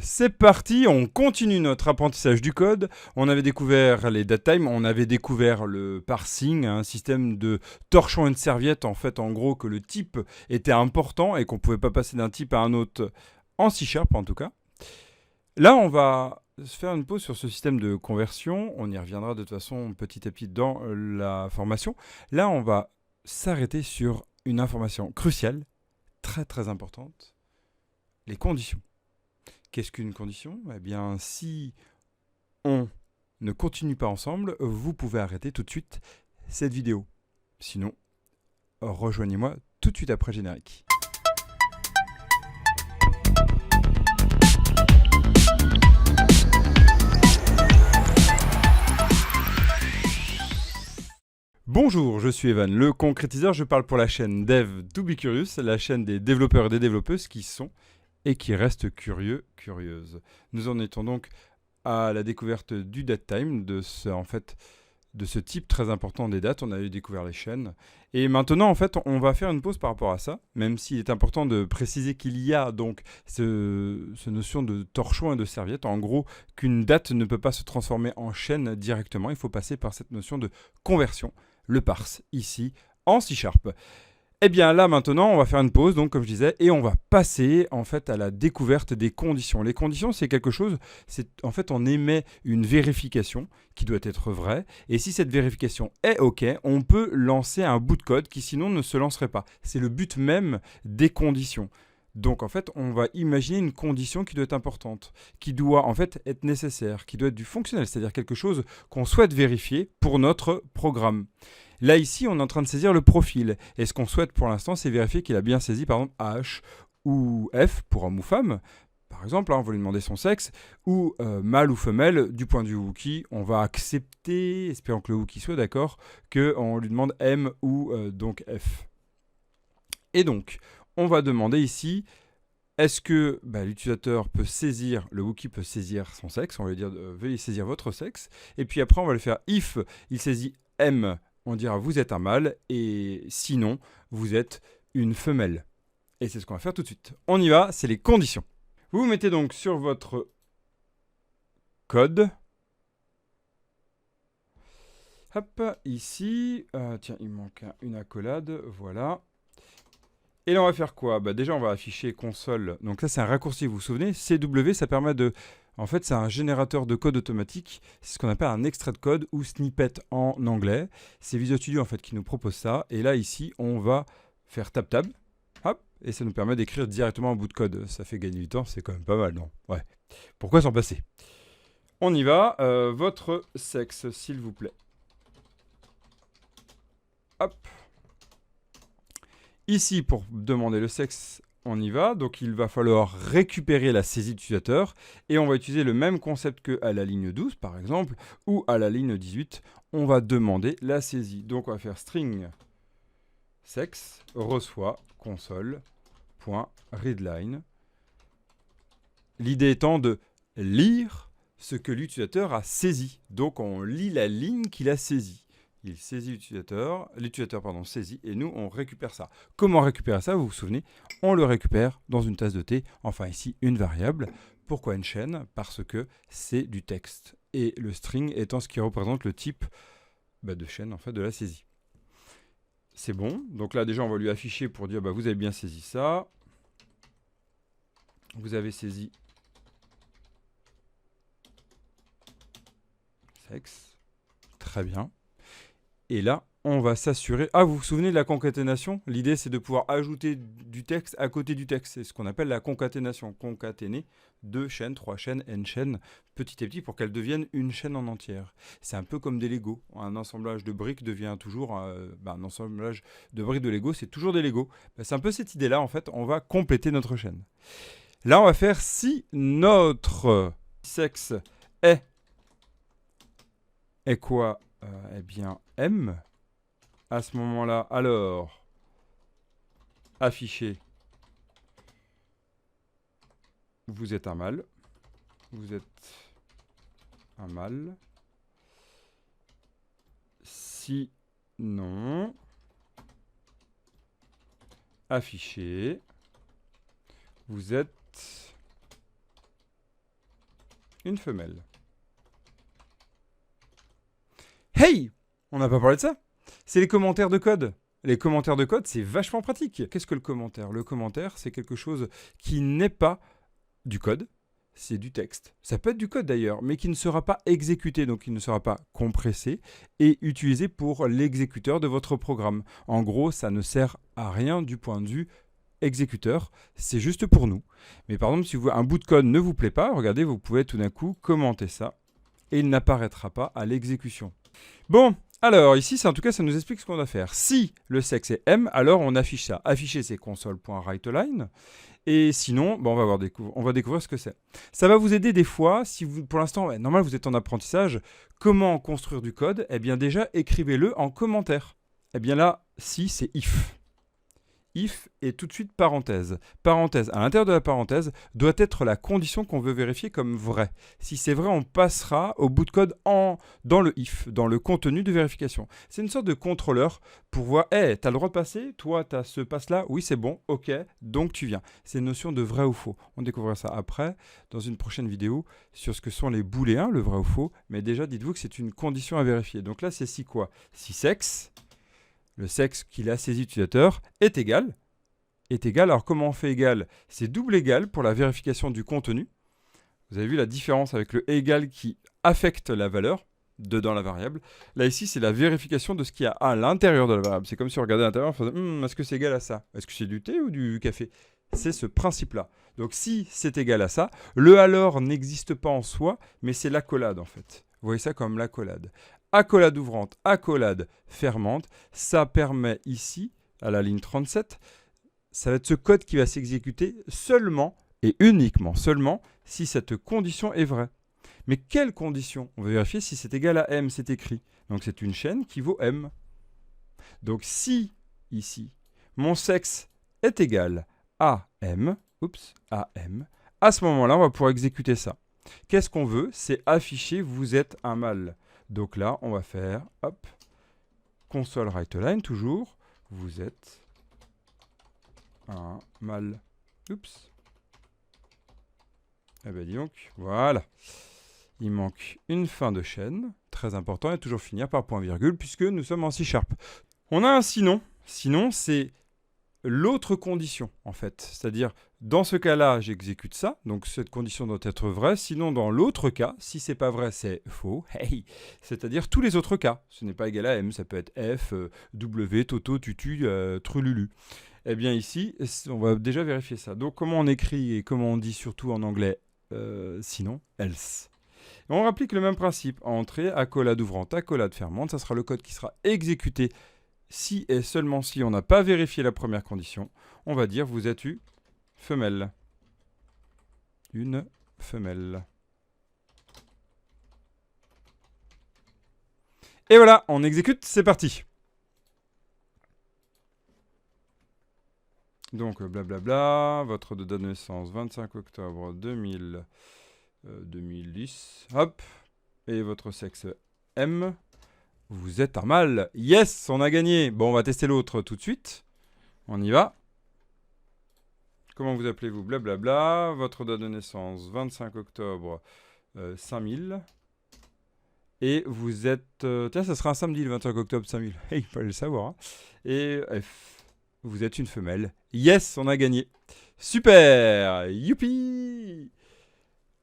c'est parti, on continue notre apprentissage du code. On avait découvert les datetime, on avait découvert le parsing, un système de torchon et de serviette, en fait, en gros, que le type était important et qu'on ne pouvait pas passer d'un type à un autre en C# en tout cas. Là, on va se faire une pause sur ce système de conversion. On y reviendra de toute façon petit à petit dans la formation. Là, on va s'arrêter sur une information cruciale, très très importante, les conditions. Qu'est-ce qu'une condition ? Eh bien, si on ne continue pas ensemble, vous pouvez arrêter tout de suite cette vidéo. Sinon, rejoignez-moi tout de suite après le générique. Bonjour, je suis Evan, le concrétiseur. Je parle pour la chaîne Dev to be Curious, la chaîne des développeurs et des développeuses qui sont et qui restent curieux, curieuses. Nous en étions donc à la découverte du datetime, de ce type très important des dates. On avait découvert les chaînes. Et maintenant, en fait, on va faire une pause par rapport à ça, même s'il est important de préciser qu'il y a donc ce notion de torchon et de serviette. En gros, qu'une date ne peut pas se transformer en chaîne directement. Il faut passer par cette notion de conversion, le parse, ici, en C#. Eh bien là maintenant, on va faire une pause, donc comme je disais, et on va passer en fait à la découverte des conditions. Les conditions, c'est quelque chose, en fait on émet une vérification qui doit être vraie, et si cette vérification est OK, on peut lancer un bout de code qui sinon ne se lancerait pas. C'est le but même des conditions. Donc en fait, on va imaginer une condition qui doit être importante, qui doit en fait être nécessaire, qui doit être du fonctionnel, c'est-à-dire quelque chose qu'on souhaite vérifier pour notre programme. Là, ici, on est en train de saisir le profil. Et ce qu'on souhaite pour l'instant, c'est vérifier qu'il a bien saisi, par exemple, H ou F pour homme ou femme. Par exemple, on va lui demander son sexe, ou mâle ou femelle. Du point de vue Wookie, on va accepter, espérant que le Wookie soit d'accord, qu'on lui demande M ou donc F. Et donc, on va demander ici, est-ce que l'utilisateur peut saisir, le Wookie peut saisir son sexe, on va lui dire veuillez saisir votre sexe, et puis après on va le faire if il saisit M, on dira vous êtes un mâle, et sinon vous êtes une femelle. Et c'est ce qu'on va faire tout de suite. On y va, c'est les conditions. Vous vous mettez donc sur votre code. Hop, ici, tiens, il manque une accolade, voilà. Et là, on va faire quoi ? Déjà, on va afficher console. Donc là, c'est un raccourci, vous vous souvenez ? CW, ça permet de... En fait, c'est un générateur de code automatique. C'est ce qu'on appelle un extrait de code ou snippet en anglais. C'est Visual Studio, en fait, qui nous propose ça. Et là, ici, on va faire tab-tab. Hop, et ça nous permet d'écrire directement un bout de code. Ça fait gagner du temps, c'est quand même pas mal, non ? Ouais. Pourquoi s'en passer ? On y va. Votre sexe, s'il vous plaît. Hop. Ici, pour demander le sexe, on y va. Donc, il va falloir récupérer la saisie d'utilisateur. Et on va utiliser le même concept qu'à la ligne 12, par exemple, ou à la ligne 18. On va demander la saisie. Donc, on va faire string sexe reçoit console.readline. L'idée étant de lire ce que l'utilisateur a saisi. Donc, on lit la ligne qu'il a saisie. Il saisit l'utilisateur saisit, et nous, on récupère ça. Comment récupérer ça ? Vous vous souvenez ? On le récupère dans une tasse de thé, enfin ici, une variable. Pourquoi une chaîne ? Parce que c'est du texte. Et le string étant ce qui représente le type de chaîne, en fait, de la saisie. C'est bon. Donc là, déjà, on va lui afficher pour dire, vous avez bien saisi ça. Vous avez saisi sexe. Très bien. Et là, on va s'assurer... Ah, vous vous souvenez de la concaténation ? L'idée, c'est de pouvoir ajouter du texte à côté du texte. C'est ce qu'on appelle la concaténation. Concaténer 2 chaînes, 3 chaînes, n chaînes, petit à petit, pour qu'elles deviennent une chaîne en entière. C'est un peu comme des Lego. Un assemblage de briques devient toujours... un assemblage de briques de Lego, c'est toujours des Lego. C'est un peu cette idée-là, en fait. On va compléter notre chaîne. Là, on va faire si notre sexe est quoi ? Eh bien, M. À ce moment-là, alors, afficher, vous êtes un mâle. Vous êtes un mâle. Si non, afficher, vous êtes une femelle. Hey! On n'a pas parlé de ça. C'est les commentaires de code. Les commentaires de code, c'est vachement pratique. Qu'est-ce que le commentaire? Le commentaire, c'est quelque chose qui n'est pas du code, c'est du texte. Ça peut être du code d'ailleurs, mais qui ne sera pas exécuté, donc qui ne sera pas compressé et utilisé pour l'exécuteur de votre programme. En gros, ça ne sert à rien du point de vue exécuteur, c'est juste pour nous. Mais par exemple, si un bout de code ne vous plaît pas, regardez, vous pouvez tout d'un coup commenter ça et il n'apparaîtra pas à l'exécution. Bon, alors ici, en tout cas, ça nous explique ce qu'on doit faire. Si le sexe est M, alors on affiche ça. Afficher, c'est console.writeLine. Et sinon, bon, on va découvrir ce que c'est. Ça va vous aider des fois, si vous, pour l'instant, normal, vous êtes en apprentissage. Comment construire du code? Eh bien déjà, écrivez-le en commentaire. Eh bien là, si, c'est if. If et tout de suite parenthèse. Parenthèse, à l'intérieur de la parenthèse, doit être la condition qu'on veut vérifier comme vraie. Si c'est vrai, on passera au bout de code dans le if, dans le contenu de vérification. C'est une sorte de contrôleur pour voir, hey, t'as le droit de passer, toi, t'as ce passe-là, oui, c'est bon, ok, donc tu viens. C'est une notion de vrai ou faux. On découvrira ça après, dans une prochaine vidéo, sur ce que sont les booléens, le vrai ou faux. Mais déjà, dites-vous que c'est une condition à vérifier. Donc là, c'est si quoi? Si sexe. Le sexe qu'il a ses utilisateurs est égal. Alors comment on fait égal? C'est double égal pour la vérification du contenu. Vous avez vu la différence avec le égal qui affecte la valeur dans la variable. Là ici, c'est la vérification de ce qu'il y a à l'intérieur de la variable. C'est comme si on regardait à l'intérieur, on faisait est-ce que c'est égal à ça? Est-ce que c'est du thé ou du café? C'est ce principe-là. Donc si c'est égal à ça, le alors n'existe pas en soi, mais c'est l'accolade en fait. Vous voyez ça comme l'accolade. Accolade ouvrante, accolade fermante, ça permet ici, à la ligne 37, ça va être ce code qui va s'exécuter seulement et uniquement seulement si cette condition est vraie. Mais quelle condition? On va vérifier si c'est égal à M, c'est écrit. Donc c'est une chaîne qui vaut M. Donc si, ici, mon sexe est égal à M, à ce moment-là, on va pouvoir exécuter ça. Qu'est-ce qu'on veut? C'est afficher vous êtes un mâle. Donc là, on va faire, hop, console writeLine, toujours, vous êtes un mâle. Oups. Eh bien, dis donc, voilà. Il manque une fin de chaîne, très important, et toujours finir par point virgule, puisque nous sommes en C#. On a un sinon. Sinon, c'est l'autre condition, en fait. C'est-à-dire, dans ce cas-là, j'exécute ça, donc cette condition doit être vraie. Sinon, dans l'autre cas, si c'est pas vrai, c'est faux. Hey, c'est-à-dire tous les autres cas. Ce n'est pas égal à M, ça peut être F, W, Toto, Tutu, Trululu. Eh bien ici, on va déjà vérifier ça. Donc comment on écrit et comment on dit surtout en anglais sinon, else. Et on applique le même principe. Entrée, accolade ouvrante, accolade fermante. Ça sera le code qui sera exécuté si et seulement si on n'a pas vérifié la première condition. On va dire vous êtes une femelle. Une femelle. Et voilà, on exécute, c'est parti. Donc, blablabla, votre date de naissance, 25 octobre 2010, hop, et votre sexe M, vous êtes un mâle. Yes, on a gagné. Bon, on va tester l'autre tout de suite. On y va. Comment vous appelez-vous? Blablabla, votre date de naissance, 25 octobre 5000. Et vous êtes... tiens, ça sera un samedi, le 25 octobre 5000. Il fallait le savoir. Hein. Et F. Vous êtes une femelle. Yes, on a gagné. Super. Youpi.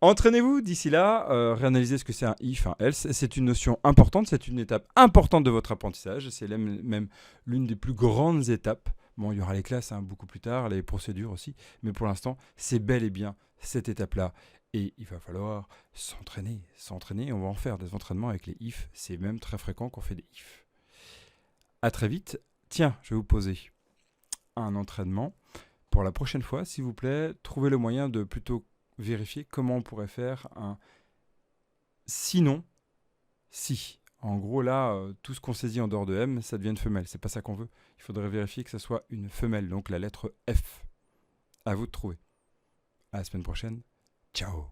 Entraînez-vous d'ici là. Réanalysez ce que c'est un if, un else. C'est une notion importante. C'est une étape importante de votre apprentissage. C'est même l'une des plus grandes étapes. Bon, il y aura les classes beaucoup plus tard, les procédures aussi. Mais pour l'instant, c'est bel et bien cette étape-là. Et il va falloir s'entraîner. On va en faire des entraînements avec les if. C'est même très fréquent qu'on fait des if. À très vite. Tiens, je vais vous poser un entraînement. Pour la prochaine fois, s'il vous plaît, trouvez le moyen de plutôt vérifier comment on pourrait faire un sinon, si. En gros, là, tout ce qu'on saisit en dehors de M, ça devient une femelle. C'est pas ça qu'on veut. Il faudrait vérifier que ça soit une femelle, donc la lettre F. À vous de trouver. À la semaine prochaine. Ciao.